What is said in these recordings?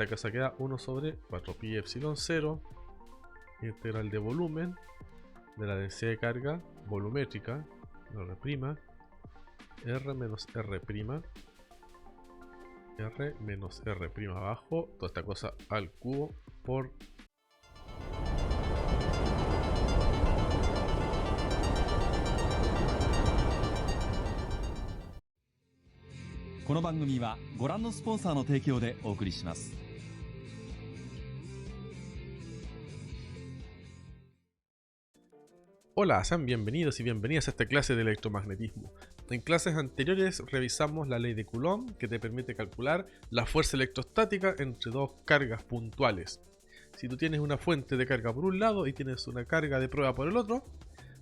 esta cosa queda 1 sobre 4pi epsilon 0, integral de volumen de la densidad de carga volumétrica, R', R menos R', R menos R' abajo, toda esta cosa al cubo por この番組はご覧のスポンサーの提供でお送りします。Hola, sean bienvenidos y bienvenidas a esta clase de electromagnetismo. En clases anteriores revisamos la ley de Coulomb, que te permite calcular la fuerza electrostática entre dos cargas puntuales. Si tú tienes una fuente de carga por un lado y tienes una carga de prueba por el otro,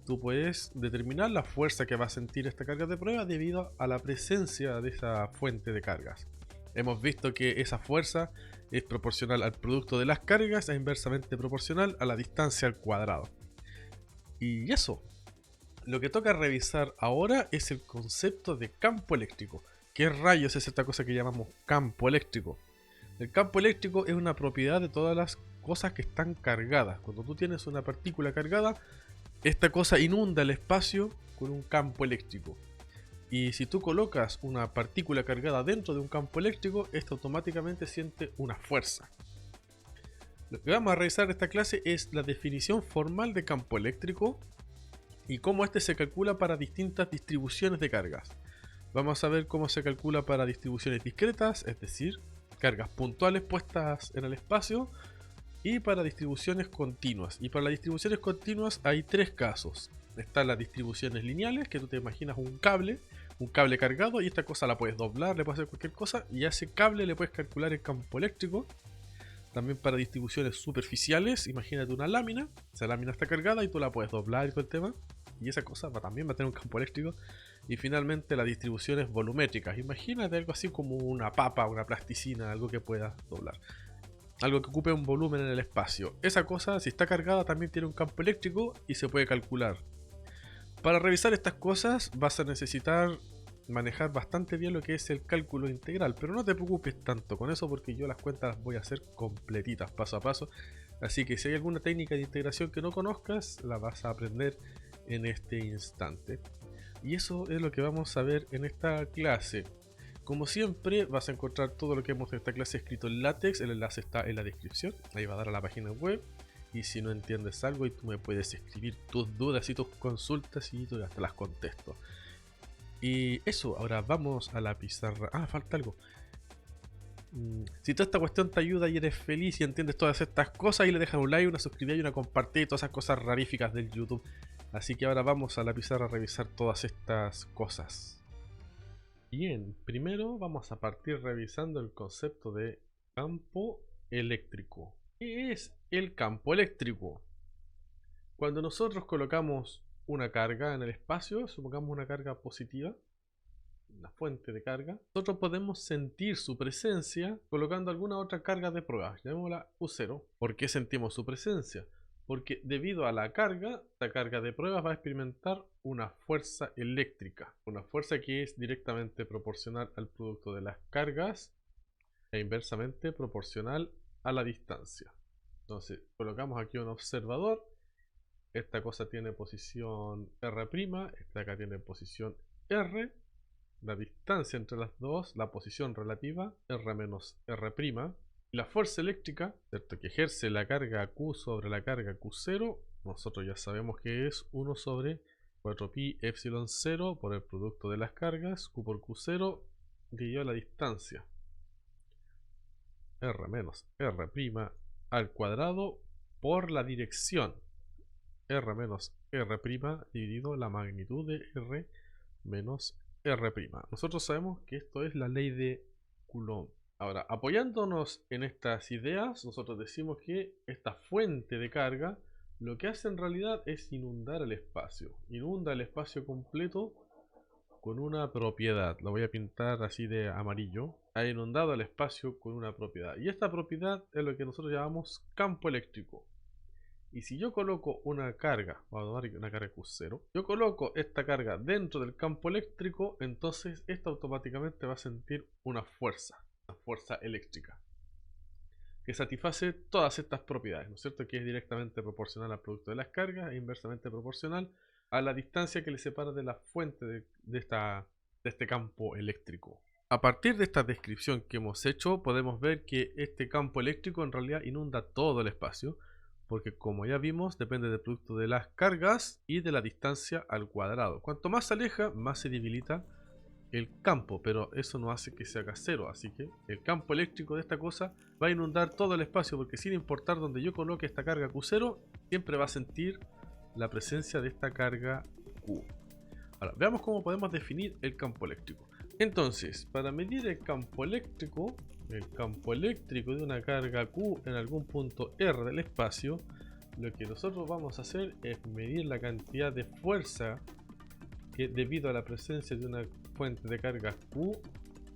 tú puedes determinar la fuerza que va a sentir esta carga de prueba debido a la presencia de esa fuente de cargas. Hemos visto que esa fuerza es proporcional al producto de las cargas e inversamente proporcional a la distancia al cuadrado. Y eso, lo que toca revisar ahora es el concepto de campo eléctrico. ¿Qué rayos es esta cosa que llamamos campo eléctrico? El campo eléctrico es una propiedad de todas las cosas que están cargadas. Cuando tú tienes una partícula cargada, esta cosa inunda el espacio con un campo eléctrico. Y si tú colocas una partícula cargada dentro de un campo eléctrico, esto automáticamente siente una fuerza. Lo que vamos a revisar en esta clase es la definición formal de campo eléctrico y cómo este se calcula para distintas distribuciones de cargas. Vamos a ver cómo se calcula para distribuciones discretas, es decir, cargas puntuales puestas en el espacio, y para distribuciones continuas. Y para las distribuciones continuas hay tres casos. Están las distribuciones lineales, que tú te imaginas un cable cargado, y esta cosa la puedes doblar, le puedes hacer cualquier cosa, y a ese cable le puedes calcular el campo eléctrico. También para distribuciones superficiales, imagínate una lámina, esa lámina está cargada y tú la puedes doblar y todo el tema, y esa cosa también va a tener un campo eléctrico. Y finalmente las distribuciones volumétricas, imagínate algo así como una papa, una plasticina, algo que puedas doblar, algo que ocupe un volumen en el espacio. Esa cosa, si está cargada, también tiene un campo eléctrico y se puede calcular. Para revisar estas cosas vas a necesitar manejar bastante bien lo que es el cálculo integral, pero no te preocupes tanto con eso porque yo las cuentas las voy a hacer completitas, paso a paso. Así que si hay alguna técnica de integración que no conozcas, la vas a aprender en este instante. Y eso es lo que vamos a ver en esta clase. Como siempre, vas a encontrar todo lo que hemos en esta clase escrito en LaTeX. El enlace está en la descripción, ahí va a dar a la página web. Y si no entiendes algo, y tú me puedes escribir tus dudas y tus consultas y yo hasta las contesto. Y eso, ahora vamos a la pizarra. Ah, falta algo. Si toda esta cuestión te ayuda y eres feliz y entiendes todas estas cosas, y le dejas un like, una suscribida y una compartida y todas esas cosas raríficas del YouTube. Así que ahora vamos a la pizarra a revisar todas estas cosas. Bien, primero vamos a partir revisando el concepto de campo eléctrico. ¿Qué es el campo eléctrico? Cuando nosotros colocamos una carga en el espacio, supongamos una carga positiva, una fuente de carga, nosotros podemos sentir su presencia colocando alguna otra carga de prueba, llamémosla U0. ¿Por qué sentimos su presencia? Porque debido a la carga de pruebas va a experimentar una fuerza eléctrica, una fuerza que es directamente proporcional al producto de las cargas e inversamente proporcional a la distancia. Entonces colocamos aquí un observador. Esta cosa tiene posición R', esta acá tiene posición R, la distancia entre las dos, la posición relativa, R menos R', y la fuerza eléctrica, ¿cierto?, que ejerce la carga Q sobre la carga Q0, nosotros ya sabemos que es 1 sobre 4pi epsilon 0 por el producto de las cargas, Q por Q0, dividido la distancia, R menos R' al cuadrado por la dirección, R menos R' dividido la magnitud de R menos R'. Nosotros sabemos que esto es la ley de Coulomb. Ahora, apoyándonos en estas ideas, nosotros decimos que esta fuente de carga lo que hace en realidad es inundar el espacio. Inunda el espacio completo con una propiedad. Lo voy a pintar así de amarillo. Ha inundado el espacio con una propiedad. Y esta propiedad es lo que nosotros llamamos campo eléctrico. Y si yo coloco una carga, vamos a tomar una carga Q0, yo coloco esta carga dentro del campo eléctrico, entonces esta automáticamente va a sentir una fuerza eléctrica. que satisface todas estas propiedades, ¿no es cierto? Que es directamente proporcional al producto de las cargas e inversamente proporcional a la distancia que le separa de la fuente de este campo eléctrico. A partir de esta descripción que hemos hecho, podemos ver que este campo eléctrico en realidad inunda todo el espacio, porque como ya vimos, depende del producto de las cargas y de la distancia al cuadrado. Cuanto más se aleja, más se debilita el campo, pero eso no hace que se haga cero, así que el campo eléctrico de esta cosa va a inundar todo el espacio, porque sin importar donde yo coloque esta carga Q0, siempre va a sentir la presencia de esta carga Q. Ahora, veamos cómo podemos definir el campo eléctrico. Entonces, para medir el campo eléctrico de una carga Q en algún punto R del espacio, lo que nosotros vamos a hacer es medir la cantidad de fuerza que, debido a la presencia de una fuente de carga Q,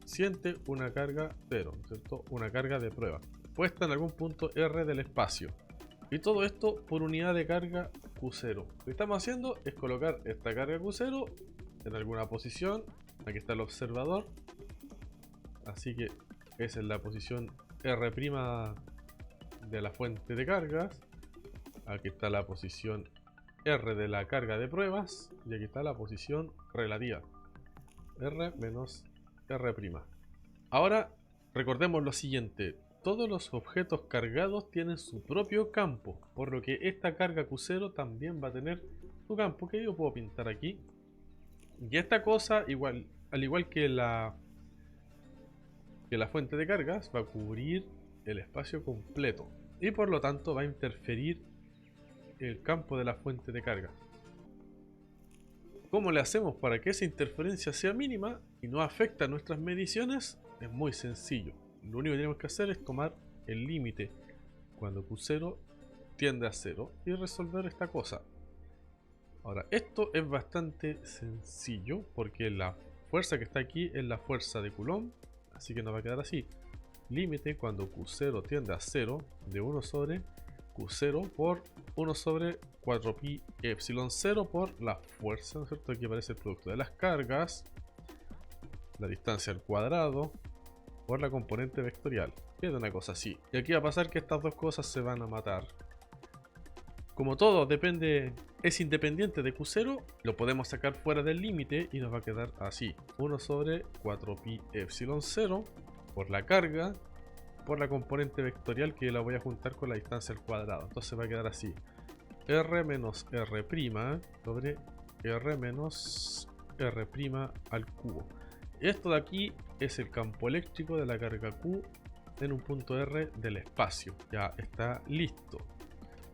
siente una carga 0, ¿no es cierto? Una carga de prueba, puesta en algún punto R del espacio. Y todo esto por unidad de carga Q0. Lo que estamos haciendo es colocar esta carga Q0 en alguna posición. Aquí está el observador. Así que esa es la posición R' de la fuente de cargas. Aquí está la posición R de la carga de pruebas. Y aquí está la posición relativa. R menos R'. Ahora recordemos lo siguiente. Todos los objetos cargados tienen su propio campo, por lo que esta carga Q0 también va a tener su campo, que yo puedo pintar aquí. Y esta cosa, al igual que la fuente de cargas, va a cubrir el espacio completo y por lo tanto va a interferir el campo de la fuente de cargas. ¿Cómo le hacemos para que esa interferencia sea mínima y no afecte a nuestras mediciones? Es muy sencillo. Lo único que tenemos que hacer es tomar el límite cuando Q0 tiende a 0 y resolver esta cosa. Ahora, esto es bastante sencillo porque la fuerza que está aquí es la fuerza de Coulomb, así que nos va a quedar así. Límite cuando Q0 tiende a 0 de 1 sobre Q0 por 1 sobre 4pi epsilon 0 por la fuerza, ¿no es cierto? Aquí aparece el producto de las cargas, la distancia al cuadrado, por la componente vectorial. Queda una cosa así. Y aquí va a pasar que estas dos cosas se van a matar. Como todo es independiente de Q0, lo podemos sacar fuera del límite y nos va a quedar así. 1 sobre 4pi epsilon 0 por la carga, por la componente vectorial que la voy a juntar con la distancia al cuadrado. Entonces va a quedar así. R menos R' sobre R menos R' al cubo. Esto de aquí es el campo eléctrico de la carga Q en un punto R del espacio. Ya está listo.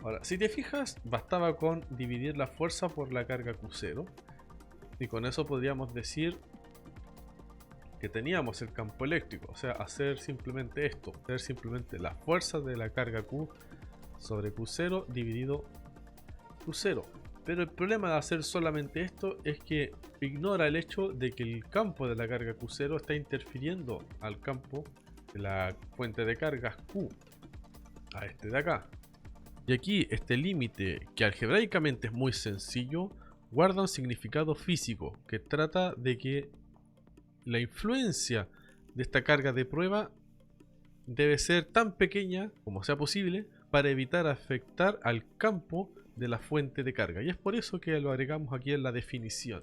Ahora, si te fijas, bastaba con dividir la fuerza por la carga Q0. Y con eso podríamos decir que teníamos el campo eléctrico. O sea, hacer simplemente esto. Hacer simplemente la fuerza de la carga Q sobre Q0 dividido Q0. Pero el problema de hacer solamente esto es que ignora el hecho de que el campo de la carga Q0 está interfiriendo al campo de la fuente de cargas Q, a este de acá. Y aquí este límite, que algebraicamente es muy sencillo, guarda un significado físico que trata de que la influencia de esta carga de prueba debe ser tan pequeña como sea posible para evitar afectar al campo de la fuente de carga, y es por eso que lo agregamos aquí en la definición.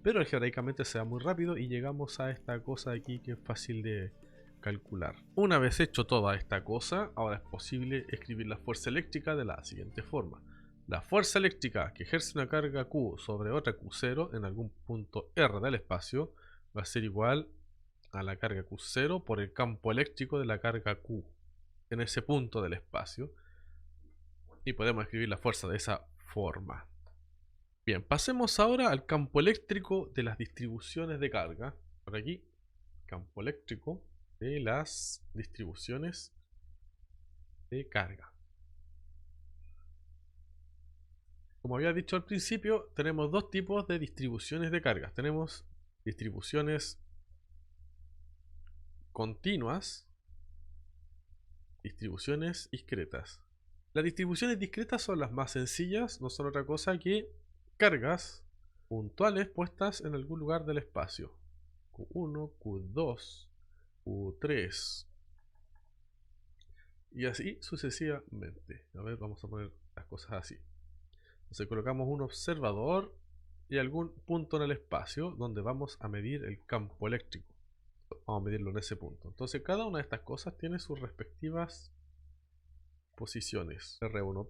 Pero algebraicamente se va muy rápido y llegamos a esta cosa aquí que es fácil de calcular. Una vez hecho toda esta cosa, ahora es posible escribir la fuerza eléctrica de la siguiente forma. La fuerza eléctrica que ejerce una carga Q sobre otra Q0 en algún punto R del espacio va a ser igual a la carga Q0 por el campo eléctrico de la carga Q en ese punto del espacio. Y podemos escribir la fuerza de esa forma. Bien, pasemos ahora al campo eléctrico de las distribuciones de carga. Por aquí, campo eléctrico de las distribuciones de carga. Como había dicho al principio, tenemos dos tipos de distribuciones de cargas. Tenemos distribuciones continuas, distribuciones discretas. Las distribuciones discretas son las más sencillas, no son otra cosa que cargas puntuales puestas en algún lugar del espacio. Q1, Q2, Q3. Y así sucesivamente. A ver, vamos a poner las cosas así. Entonces colocamos un observador y algún punto en el espacio donde vamos a medir el campo eléctrico. Vamos a medirlo en ese punto. Entonces cada una de estas cosas tiene sus respectivas posiciones. R1',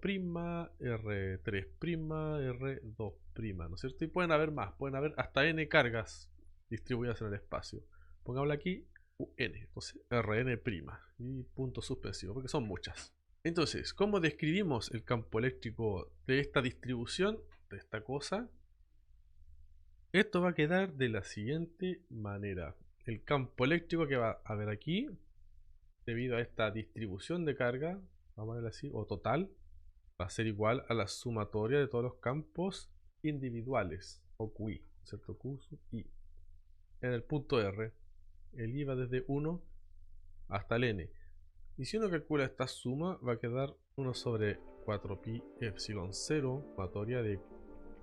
R3', R2', ¿no es cierto? Y pueden haber más, pueden haber hasta n cargas distribuidas en el espacio. Pongámosle aquí UN, entonces Rn' y punto suspensivo, porque son muchas. Entonces, ¿cómo describimos el campo eléctrico de esta distribución, de esta cosa? Esto va a quedar de la siguiente manera. El campo eléctrico que va a haber aquí, debido a esta distribución de carga, vamos a ver así, o total, va a ser igual a la sumatoria de todos los campos individuales, o QI, ¿cierto? Q sub I. En el punto R, el I va desde 1 hasta el N. Y si uno calcula esta suma, va a quedar 1 sobre 4pi epsilon 0, sumatoria de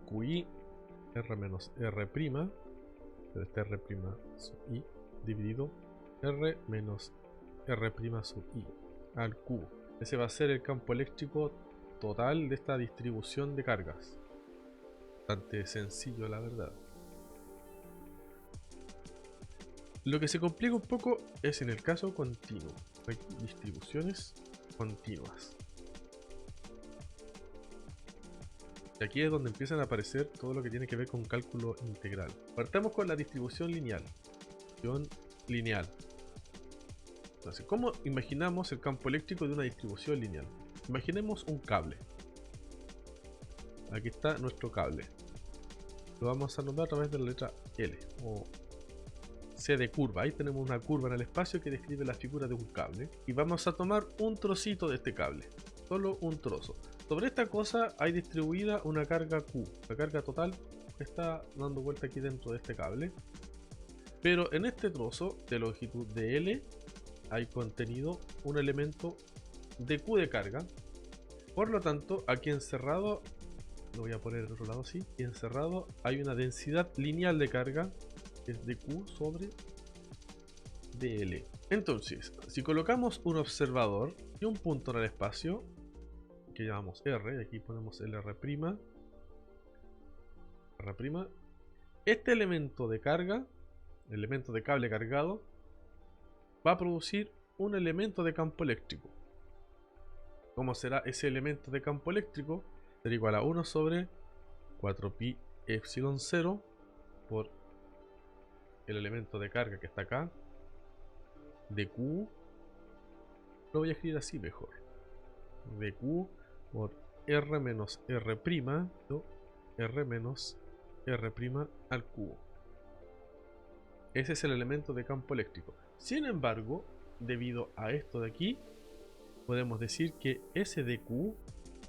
QI, R menos R', pero este R' sub I, dividido R menos R' sub I, al cubo. Ese va a ser el campo eléctrico total de esta distribución de cargas. Bastante sencillo, la verdad. Lo que se complica un poco es en el caso continuo. Hay distribuciones continuas. Y aquí es donde empiezan a aparecer todo lo que tiene que ver con cálculo integral. Partamos con la distribución lineal. Entonces, ¿cómo imaginamos el campo eléctrico de una distribución lineal? Imaginemos un cable. Aquí está nuestro cable. Lo vamos a nombrar a través de la letra L o C de curva. Ahí tenemos una curva en el espacio que describe la figura de un cable. Y vamos a tomar un trocito de este cable. Solo un trozo. Sobre esta cosa hay distribuida una carga Q. La carga total que está dando vuelta aquí dentro de este cable. Pero en este trozo de longitud de L hay contenido un elemento de Q de carga. Por lo tanto, aquí encerrado, lo voy a poner en otro lado así, y encerrado hay una densidad lineal de carga que es de Q sobre dl. Entonces, si colocamos un observador y un punto en el espacio, que llamamos R, y aquí ponemos el R', este elemento de carga, elemento de cable cargado, va a producir un elemento de campo eléctrico. ¿Cómo será ese elemento de campo eléctrico? Será igual a 1 sobre 4pi epsilon 0 por el elemento de carga que está acá, de Q, lo voy a escribir así mejor, de Q por R menos R', R menos R' al cubo. Ese es el elemento de campo eléctrico. Sin embargo, debido a esto de aquí, podemos decir que S de Q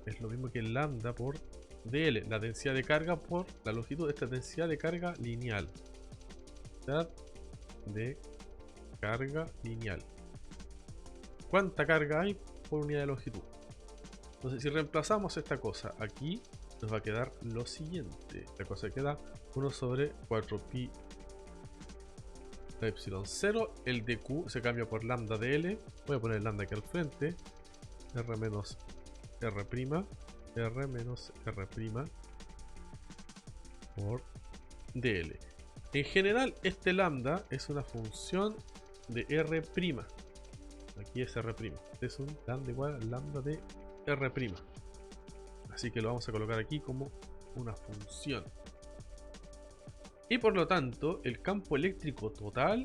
es lo mismo que lambda por dl, la densidad de carga por la longitud de esta densidad de carga lineal. De carga lineal. ¿Cuánta carga hay por unidad de longitud? Entonces, si reemplazamos esta cosa aquí, nos va a quedar lo siguiente. La cosa queda 1 sobre 4pi epsilon 0. El de Q se cambia por lambda de L. Voy a poner lambda aquí al frente. R menos R', R menos R' por dl. En general, este lambda es una función de R'. Aquí es R'. Es un lambda igual a lambda de R'. Así que lo vamos a colocar aquí como una función. Y por lo tanto, el campo eléctrico total,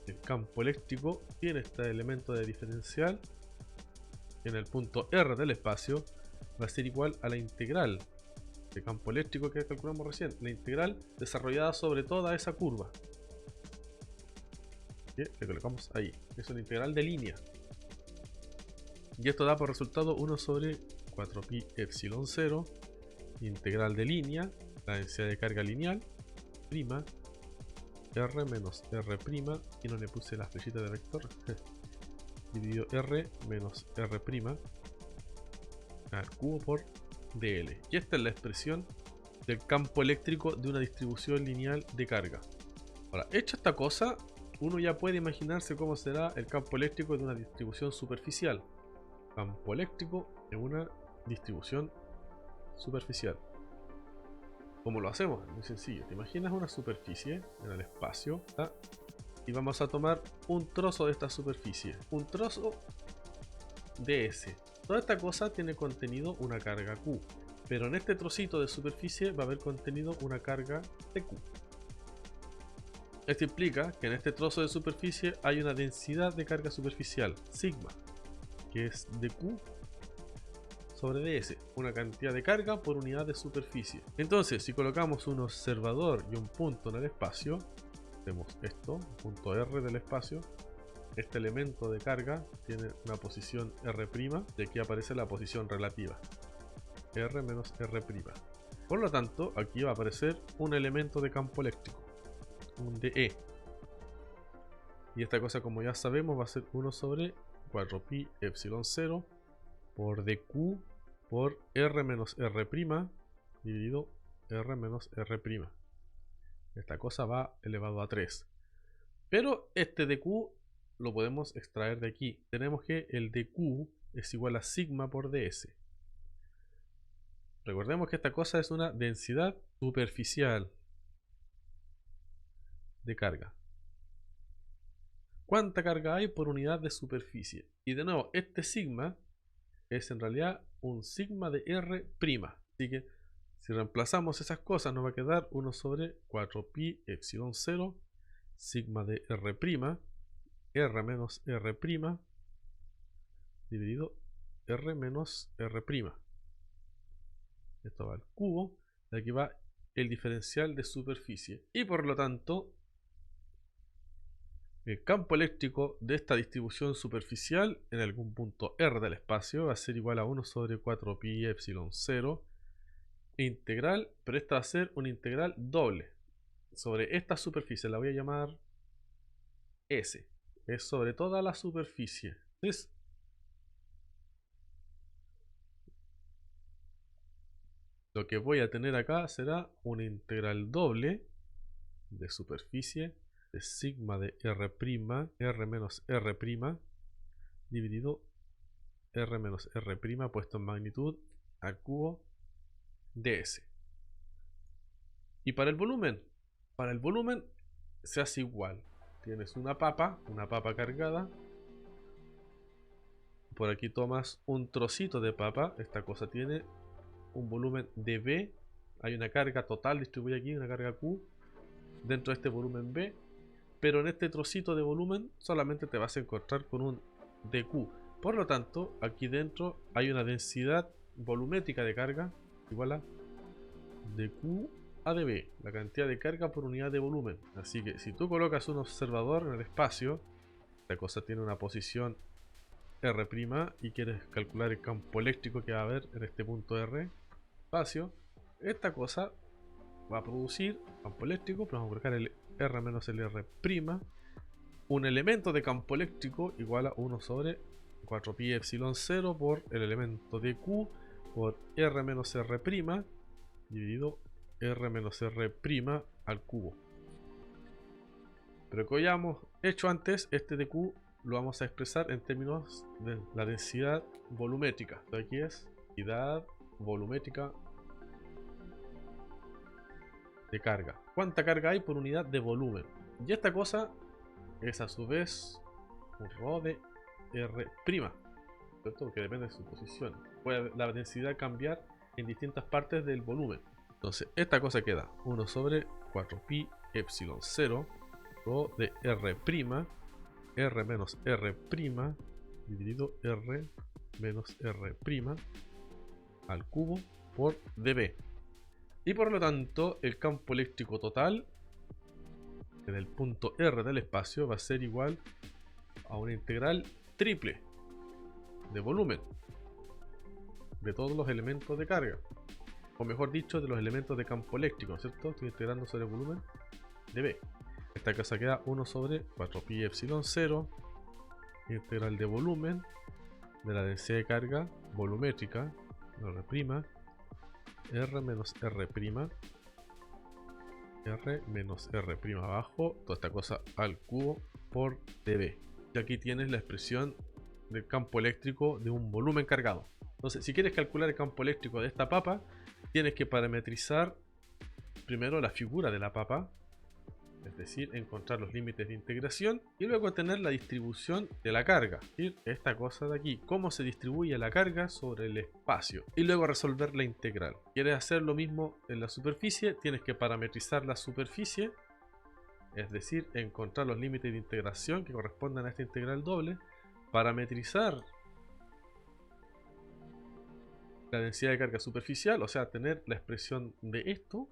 el campo eléctrico tiene este elemento de diferencial en el punto R del espacio, va a ser igual a la integral de campo eléctrico que calculamos recién, la integral desarrollada sobre toda esa curva. ¿Sí? Le colocamos ahí, es una integral de línea. Y esto da por resultado 1 sobre 4pi epsilon 0, integral de línea, la densidad de carga lineal, prima, R menos R', y no le puse la flechita de vector, dividido R menos R' al cubo por dl. Y esta es la expresión del campo eléctrico de una distribución lineal de carga. Ahora, hecha esta cosa, uno ya puede imaginarse cómo será el campo eléctrico de una distribución superficial. campo eléctrico en una distribución superficial. ¿Cómo lo hacemos? Es muy sencillo. Te imaginas una superficie en el espacio, ¿tá? Y vamos a tomar un trozo de esta superficie, un trozo de ese. Toda esta cosa tiene contenido una carga Q, pero en este trocito de superficie va a haber contenido una carga de Q. Esto implica que en este trozo de superficie hay una densidad de carga superficial, sigma, que es dQ sobre ds, una cantidad de carga por unidad de superficie. Entonces, si colocamos un observador y un punto en el espacio, tenemos esto, punto R del espacio, este elemento de carga tiene una posición R', y aquí aparece la posición relativa, R menos R'. Por lo tanto, aquí va a aparecer un elemento de campo eléctrico, un dE. Y esta cosa, como ya sabemos, va a ser 1 sobre 4pi epsilon 0 por dQ por R menos R' dividido R menos R'. Esta cosa va elevado a 3. Pero este dQ lo podemos extraer de aquí. Tenemos que el dQ es igual a sigma por ds. Recordemos que esta cosa es una densidad superficial de carga. ¿Cuánta carga hay por unidad de superficie? Y de nuevo, este sigma es en realidad un sigma de R'. Así que si reemplazamos esas cosas nos va a quedar 1 sobre 4pi epsilon 0 sigma de R', R menos R', dividido R menos R'. Esto va al cubo, de aquí va el diferencial de superficie. Y por lo tanto, el campo eléctrico de esta distribución superficial en algún punto R del espacio va a ser igual a 1 sobre 4pi epsilon 0 integral, pero esta va a ser una integral doble sobre esta superficie, la voy a llamar S, es sobre toda la superficie. Entonces, lo que voy a tener acá será una integral doble de superficie de sigma de R', R menos R', dividido R menos R' puesto en magnitud al cubo ds. Y para el volumen se hace igual. Tienes una papa cargada. Por aquí tomas un trocito de papa. Esta cosa tiene un volumen de B. Hay una carga total distribuida aquí, una carga Q dentro de este volumen B. Pero en este trocito de volumen solamente te vas a encontrar con un dQ. Por lo tanto, aquí dentro hay una densidad volumétrica de carga igual a dQ a dB, la cantidad de carga por unidad de volumen. Así que si tú colocas un observador en el espacio, esta cosa tiene una posición R' y quieres calcular el campo eléctrico que va a haber en este punto R, espacio, esta cosa va a producir campo eléctrico, pero vamos a colocar el R menos el R', un elemento de campo eléctrico igual a 1 sobre 4pi epsilon 0 por el elemento de Q por R menos R', dividido R menos R' al cubo. Pero como ya hemos hecho antes, este de Q lo vamos a expresar en términos de la densidad volumétrica. Esto aquí es densidad volumétrica de carga. ¿Cuánta carga hay por unidad de volumen? Y esta cosa es a su vez un rho de R', ¿cierto? Porque depende de su posición. Puede la densidad cambiar en distintas partes del volumen. Entonces, esta cosa queda 1 sobre 4pi epsilon 0 rho de R', R menos R', dividido R menos R' al cubo por dB. Y por lo tanto, el campo eléctrico total en el punto R del espacio va a ser igual a una integral triple de volumen de todos los elementos de carga, o mejor dicho, de los elementos de campo eléctrico, ¿cierto? Estoy integrando sobre el volumen de B. Esta cosa queda 1 sobre 4pi epsilon 0 integral de volumen de la densidad de carga volumétrica R', R menos R', R menos R' abajo, toda esta cosa al cubo por dB. Y aquí tienes la expresión del campo eléctrico de un volumen cargado. Entonces, si quieres calcular el campo eléctrico de esta papa, tienes que parametrizar primero la figura de la papa, es decir, encontrar los límites de integración y luego tener la distribución de la carga, es decir, esta cosa de aquí, cómo se distribuye la carga sobre el espacio, y luego resolver la integral. ¿Quieres hacer lo mismo en la superficie? Tienes que parametrizar la superficie, es decir, encontrar los límites de integración que correspondan a esta integral doble, parametrizar la densidad de carga superficial, o sea, tener la expresión de esto,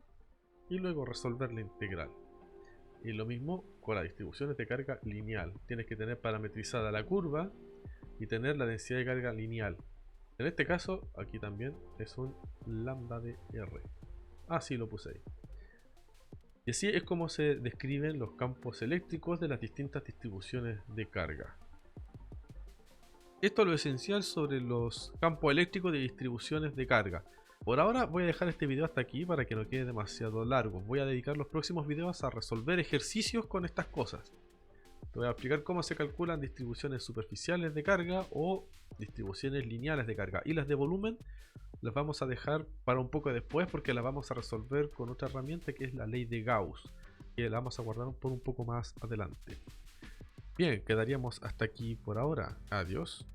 y luego resolver la integral. Y lo mismo con las distribuciones de carga lineal. Tienes que tener parametrizada la curva y tener la densidad de carga lineal. En este caso, aquí también es un lambda de R. Ah, sí, lo puse ahí. Y así es como se describen los campos eléctricos de las distintas distribuciones de carga. Esto es lo esencial sobre los campos eléctricos de distribuciones de carga. Por ahora voy a dejar este video hasta aquí para que no quede demasiado largo. Voy a dedicar los próximos videos a resolver ejercicios con estas cosas. Te voy a explicar cómo se calculan distribuciones superficiales de carga o distribuciones lineales de carga. Y las de volumen las vamos a dejar para un poco después porque las vamos a resolver con otra herramienta que es la ley de Gauss, que la vamos a guardar por un poco más adelante. Bien, quedaríamos hasta aquí por ahora. Adiós.